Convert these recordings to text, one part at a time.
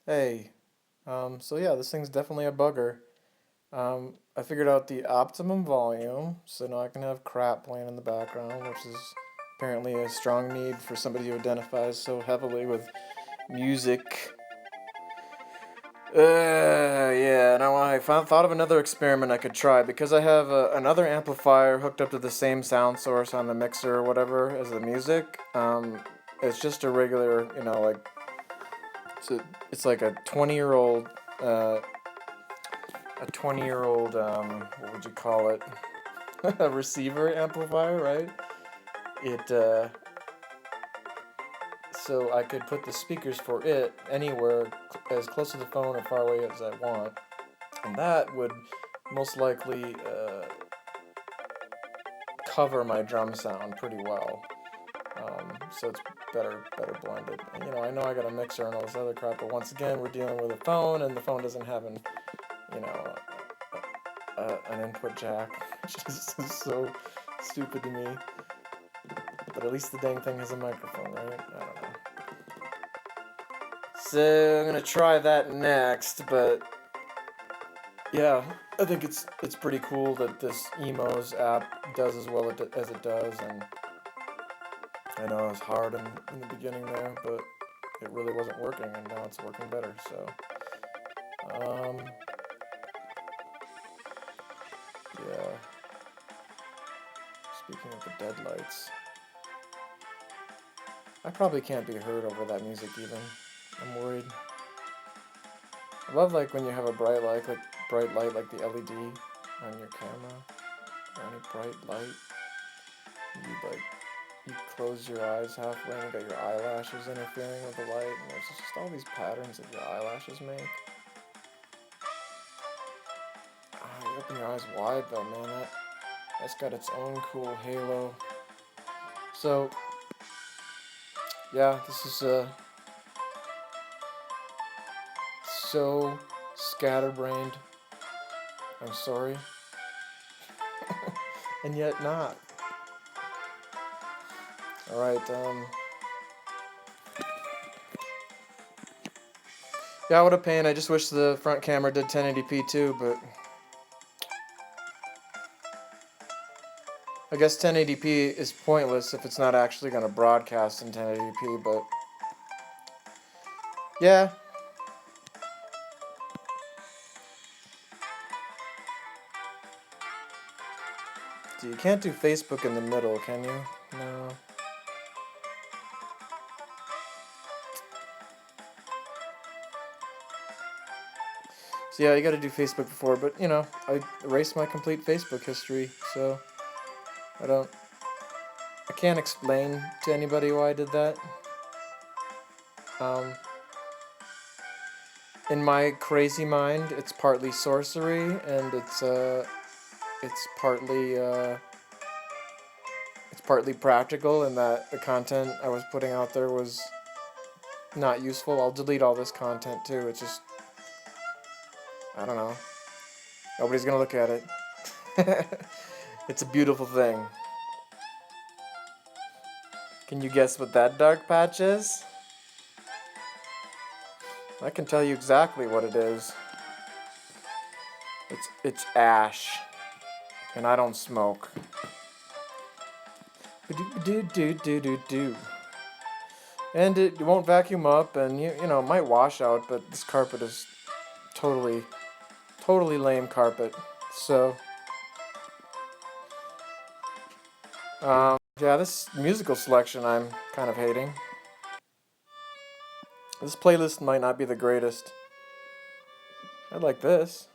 Hey, so yeah, this thing's definitely a bugger. I figured out the optimum volume, so now I can have crap playing in the background, which is apparently a strong need for somebody who identifies so heavily with music. Yeah, now thought of another experiment I could try because I have another amplifier hooked up to the same sound source on the mixer or whatever as the music. It's just a regular, it's, it's like a 20-year-old uh, a 20-year-old what would you call it, a receiver amplifier, right? it So I could put the speakers for it anywhere as close to the phone or far away as I want, and that would most likely cover my drum sound pretty well. So it's better blended. And I know I got a mixer and all this other crap, but once again we're dealing with a phone, and the phone doesn't have you know an input jack, which is so stupid to me. But at least the dang thing has a microphone, right? I don't know. So I'm gonna try that next, but yeah, I think it's pretty cool that this Emoze app does as well as it does, and I know it was hard in the beginning there, but it really wasn't working, and now it's working better. So, um, yeah. Speaking of the deadlights, I probably can't be heard over that music even. I'm worried. I love like when you have a bright light like the LED on your camera or any bright light. You like you close your eyes halfway and you got your eyelashes interfering with the light, and there's just all these patterns that your eyelashes make. You open your eyes wide though, man. That's got its own cool halo. So yeah, this is so scatterbrained. I'm sorry, and yet not. All right. Yeah, what a pain. I just wish the front camera did 1080p too, but I guess 1080p is pointless if it's not actually going to broadcast in 1080p, but yeah. So you can't do Facebook in the middle, can you? No. So yeah, you gotta do Facebook before, but I erased my complete Facebook history, so I don't, I can't explain to anybody why I did that. Um, in my crazy mind, it's partly sorcery, and it's partly practical in that the content I was putting out there was not useful. I'll delete all this content too. It's just, I don't know. Nobody's gonna look at it. It's a beautiful thing. Can you guess what that dark patch is? I can tell you exactly what it is. It's ash, and I don't smoke. Do. And it won't vacuum up, and it might wash out, but this carpet is totally totally lame carpet. So yeah, this musical selection I'm kind of hating. This playlist might not be the greatest. I like this.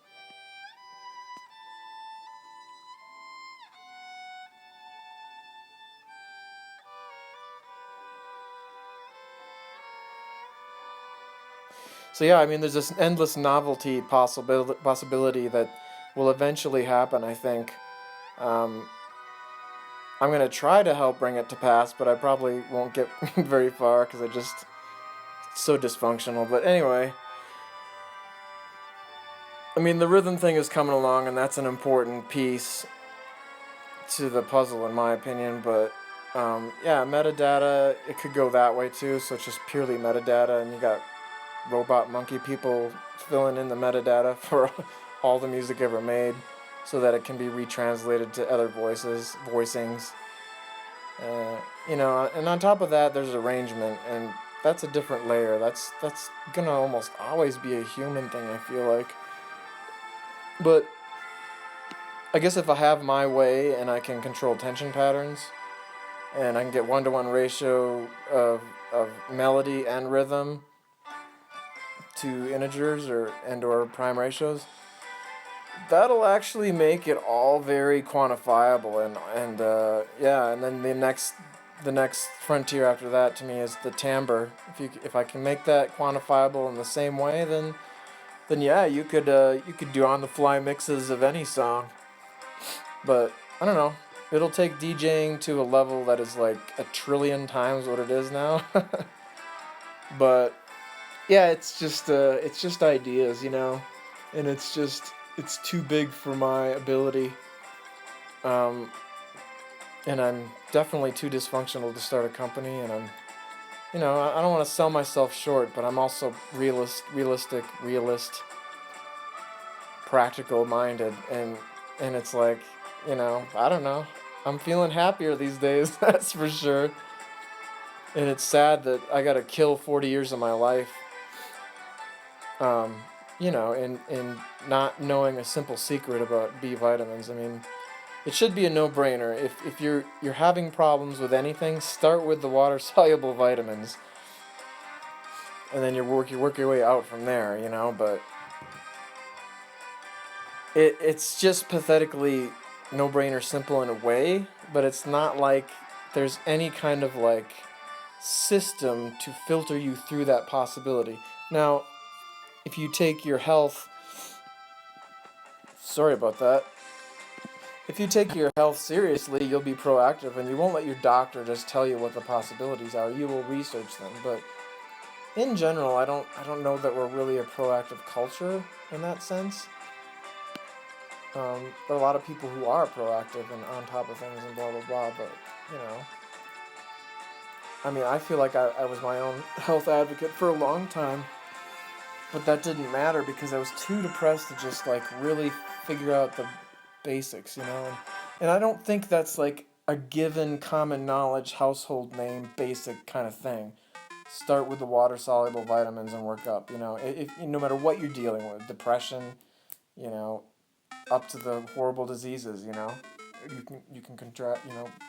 So yeah, I mean, there's this endless novelty possibility that will eventually happen. I think. Um, I'm gonna try to help bring it to pass, but I probably won't get very far because it's so dysfunctional. But anyway, I mean, the rhythm thing is coming along, and that's an important piece to the puzzle, in my opinion. But yeah, metadata, it could go that way too. So it's just purely metadata, and you got robot monkey people filling in the metadata for all the music ever made, so that it can be retranslated to other voicings. And on top of that, there's arrangement, and that's a different layer. That's gonna almost always be a human thing, I feel like. But I guess if I have my way and I can control tension patterns, and I can get 1-to-1 ratio of melody and rhythm to integers or prime ratios, that'll actually make it all very quantifiable, and yeah, and then the next frontier after that to me is the timbre. If I can make that quantifiable in the same way, then yeah, you could do on the fly mixes of any song. But I don't know. It'll take DJing to a level that is like a trillion times what it is now. But yeah, it's just ideas, and it's too big for my ability. Um, and I'm definitely too dysfunctional to start a company, and I don't want to sell myself short, but I'm also realist, practical minded, and it's like, I don't know. I'm feeling happier these days, that's for sure. And it's sad that I got to kill 40 years of my life, um, in not knowing a simple secret about B vitamins. I mean, it should be a no-brainer. If you're having problems with anything, start with the water-soluble vitamins, and then you work your way out from there. But it's just pathetically no-brainer simple in a way, but it's not like there's any kind of like system to filter you through that possibility. Now, if you take your health, sorry about that. If you take your health seriously, you'll be proactive, and you won't let your doctor just tell you what the possibilities are. You will research them. But in general, I don't know that we're really a proactive culture in that sense. There are a lot of people who are proactive and on top of things and blah blah blah. But you know, I mean, I feel like I was my own health advocate for a long time, but that didn't matter because I was too depressed to just like really figure out the basics. And I don't think that's like a given common knowledge household name basic kind of thing. Start with the water soluble vitamins and work up. No matter what you're dealing with, depression, you know, up to the horrible diseases. You can contract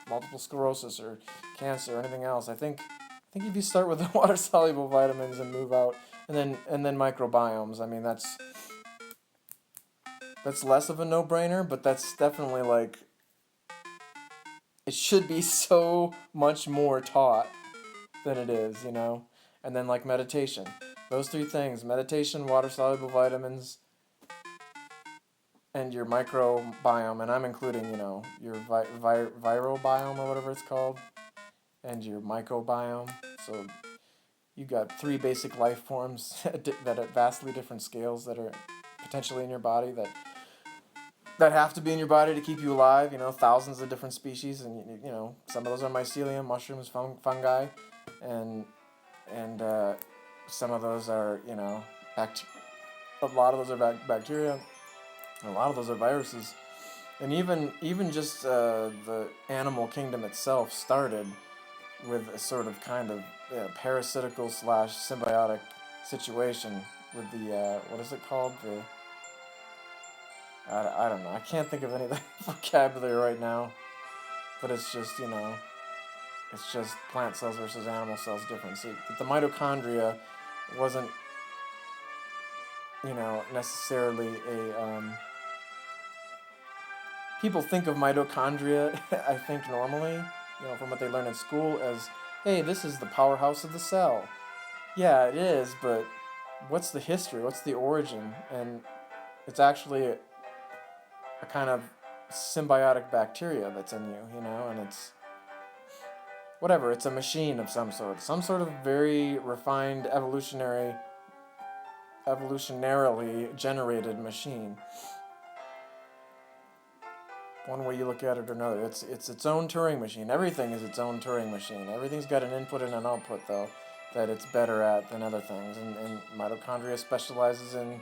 multiple sclerosis or cancer or anything else. I think if you start with the water soluble vitamins and move out, and then microbiomes. I mean, that's less of a no brainer, but that's definitely like it should be so much more taught than it is. And then like meditation. Those three things: meditation, water soluble vitamins, and your microbiome. And I'm including your viral biome or whatever it's called, and your mycobiome. So you got three basic life forms that at vastly different scales that are potentially in your body that have to be in your body to keep you alive. Thousands of different species, and some of those are mycelium, mushrooms, fungi, and and some of those are a lot of those are bacteria, and a lot of those are viruses, and even just the animal kingdom itself started with a sort of kind of parasitical slash symbiotic situation with the what is it called, I don't know. I can't think of any of the vocabulary right now, but it's just plant cells versus animal cells difference. The mitochondria wasn't, necessarily a. People think of mitochondria, I think normally, from what they learn in school, as, hey, this is the powerhouse of the cell. Yeah, it is, but what's the history? What's the origin? And it's actually a kind of symbiotic bacteria that's in you, and it's whatever. It's a machine of some sort of very refined evolutionarily generated machine. One way you look at it or another, it's its own Turing machine. Everything is its own Turing machine. Everything's got an input and an output, though, that it's better at than other things. And mitochondria specializes in,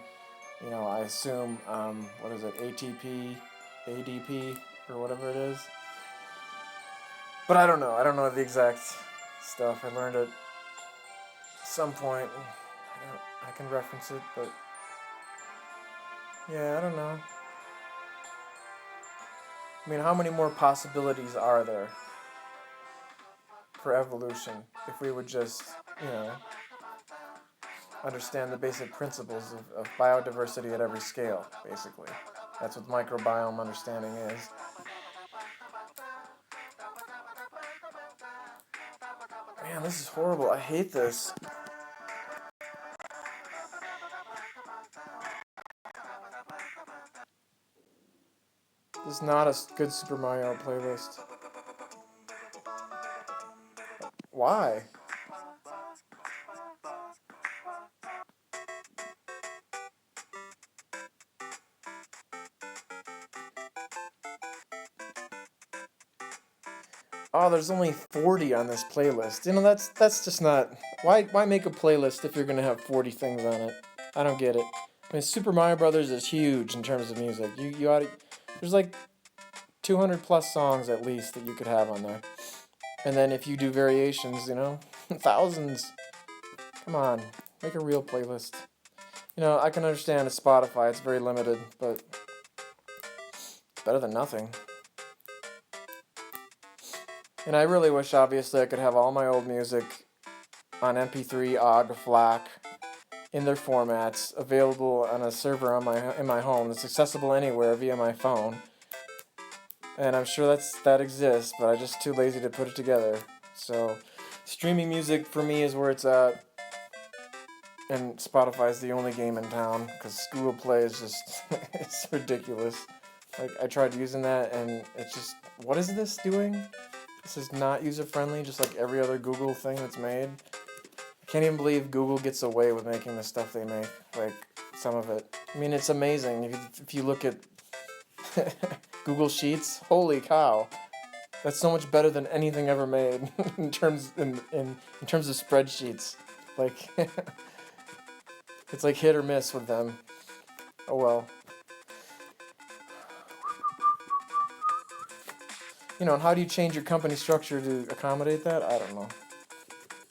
I assume, what is it, ATP, ADP, or whatever it is. But I don't know. I don't know the exact stuff. I learned it at some point. I can reference it, but yeah, I don't know. I mean, how many more possibilities are there for evolution if we would just, you know, understand the basic principles of biodiversity at every scale, basically. That's what microbiome understanding is. Man, this is horrible. I hate this. This is not a good Super Mario playlist. Why? Oh, there's only 40 on this playlist. That's just not. Why make a playlist if you're gonna have 40 things on it? I don't get it. I mean, Super Mario Brothers is huge in terms of music. You ought to. There's like 200 plus songs at least that you could have on there. And then if you do variations, thousands. Come on, make a real playlist. I can understand it's Spotify, it's very limited, but it's better than nothing. And I really wish, obviously, I could have all my old music on MP3, OGG, FLAC, in their formats, available on a server in my home that's accessible anywhere via my phone. And I'm sure that exists, but I'm just too lazy to put it together. So, streaming music for me is where it's at. And Spotify is the only game in town because Google Play is just it's ridiculous. Like I tried using that and it's just what is this doing? This is not user friendly, just like every other Google thing that's made. I can't even believe Google gets away with making the stuff they make. Like some of it. I mean, it's amazing if you look at Google Sheets. Holy cow! That's so much better than anything ever made in terms of spreadsheets. Like. It's like hit or miss with them. Oh well. And how do you change your company structure to accommodate that? I don't know.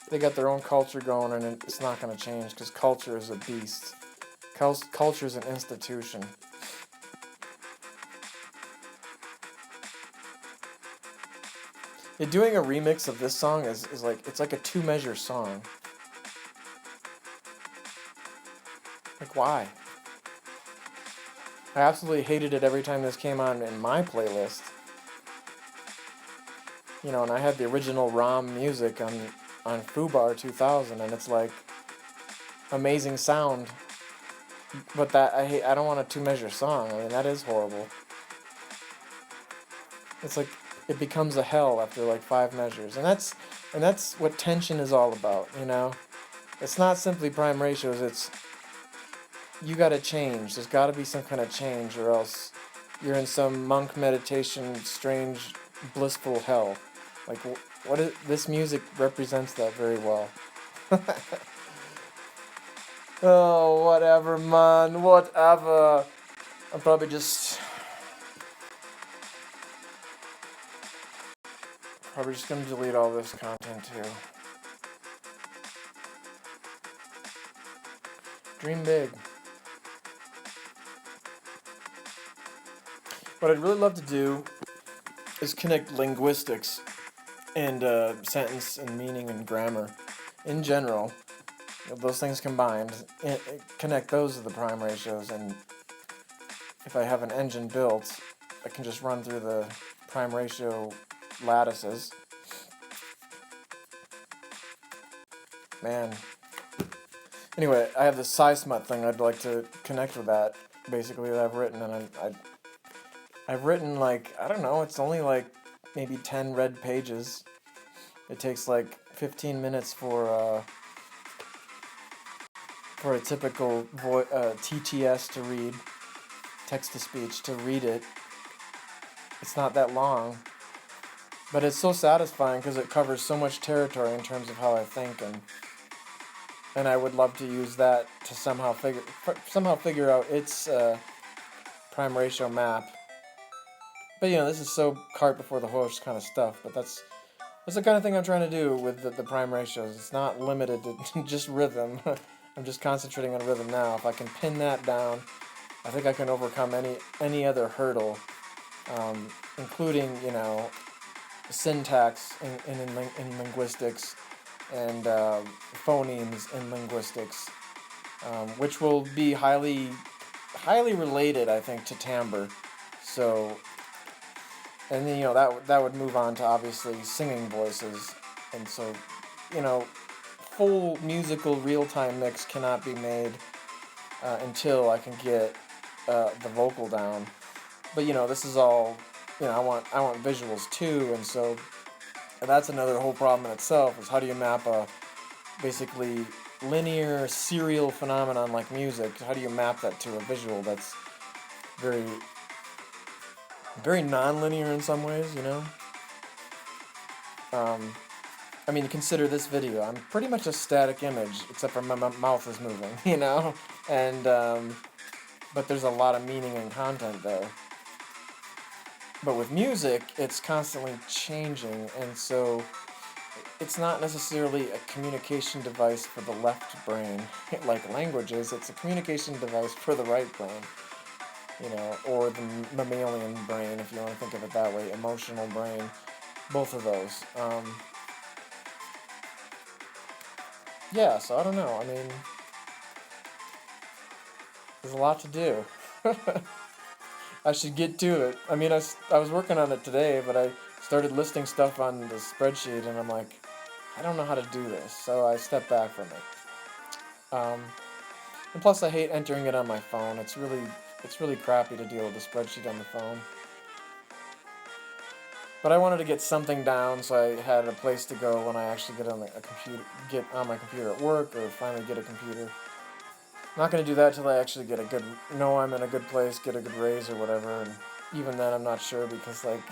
They got their own culture going, and it's not going to change because culture is a beast. Culture is an institution. Yeah, doing a remix of this song is like it's like a 2-measure song. Like why? I absolutely hated it every time this came on in my playlist. And I had the original ROM music on Fubar 2000, and it's like amazing sound. But I don't want a 2-measure song. I mean, that is horrible. It's like it becomes a hell after like 5 measures, and that's what tension is all about. It's not simply prime ratios. It's you got to change. There's got to be some kind of change, or else you're in some monk meditation, strange, blissful hell. Like what is this music represents that very well. Oh, whatever, man. Whatever. I'm probably just gonna delete all this content too. Dream big. What I'd really love to do is connect linguistics and sentence and meaning and grammar in general. Those things combined, connect those to the prime ratios, and if I have an engine built, I can just run through the prime ratio lattices. Man. Anyway, I have this SciSmut thing I'd like to connect with that, basically, that I've written, and I've written, like, I don't know, it's only, like, maybe 10 red pages. It takes, like, 15 minutes for a typical TTS to read, text-to-speech, to read it. It's not that long. But it's so satisfying because it covers so much territory in terms of how I think, and and I would love to use that to somehow figure out its prime ratio map. But this is so cart before the horse kind of stuff. But that's the kind of thing I'm trying to do with the prime ratios. It's not limited to just rhythm. I'm just concentrating on rhythm now. If I can pin that down, I think I can overcome any other hurdle, including syntax in linguistics and phonemes in linguistics, which will be highly related, I think, to timbre. So, and then that would move on to obviously singing voices, and so full musical real time mix cannot be made until I can get the vocal down. But this is all. I want visuals too, and so that's another whole problem in itself. Is how do you map a basically linear serial phenomenon like music? How do you map that to a visual that's very very non-linear in some ways? Um, I mean, consider this video. I'm pretty much a static image, except for my mouth is moving. And but there's a lot of meaning and content there. But with music, it's constantly changing, and so it's not necessarily a communication device for the left brain, like languages. It's a communication device for the right brain, or the mammalian brain, if you want to think of it that way, emotional brain, both of those. Yeah, so I don't know. I mean, there's a lot to do. I should get to it. I mean, I was working on it today, but I started listing stuff on the spreadsheet, and I'm like, I don't know how to do this, so I stepped back from it. And plus, I hate entering it on my phone. It's really crappy to deal with a spreadsheet on the phone. But I wanted to get something down, so I had a place to go when I actually get on my computer at work, or finally get a computer. I'm not going to do that till I actually know I'm in a good place, get a good raise or whatever, and even then I'm not sure because, like,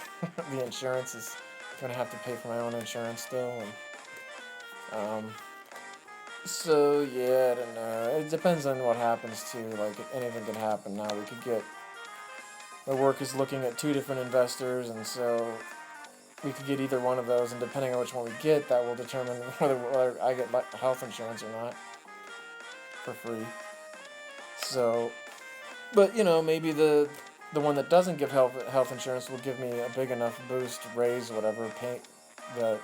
the insurance is going to have to pay for my own insurance still, and, so, yeah, I don't know. It depends on what happens, too. Like, anything can happen now. My work is looking at 2 different investors, and so we could get either one of those, and depending on which one we get, that will determine whether I get health insurance or not for free. So, but maybe the one that doesn't give health insurance will give me a big enough boost, raise, whatever, pay that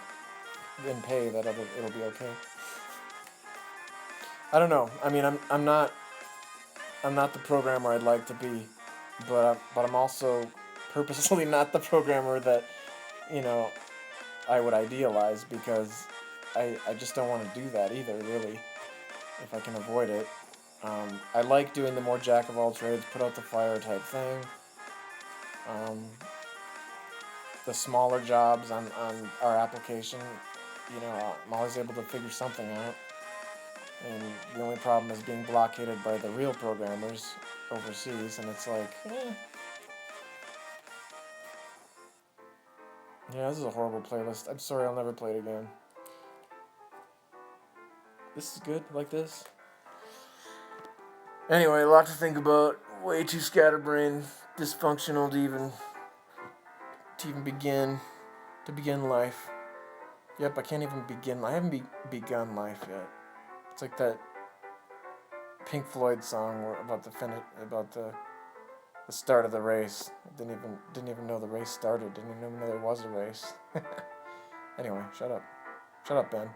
in pay that it'll be okay. I don't know. I mean, I'm not the programmer I'd like to be, but I'm also purposely not the programmer that I would idealize, because I just don't want to do that either, really, if I can avoid it. I like doing the more jack of all trades, put out the fire type thing. The smaller jobs on our application, I'm always able to figure something out. And the only problem is being blockaded by the real programmers overseas, and it's like, yeah, this is a horrible playlist. I'm sorry, I'll never play it again. This is good, like this. Anyway, a lot to think about. Way too scatterbrained, dysfunctional to even begin life. Yep, I can't even begin. I haven't begun life yet. It's like that Pink Floyd song about the start of the race. Didn't even know the race started. Didn't even know there was a race. Anyway, shut up, Ben.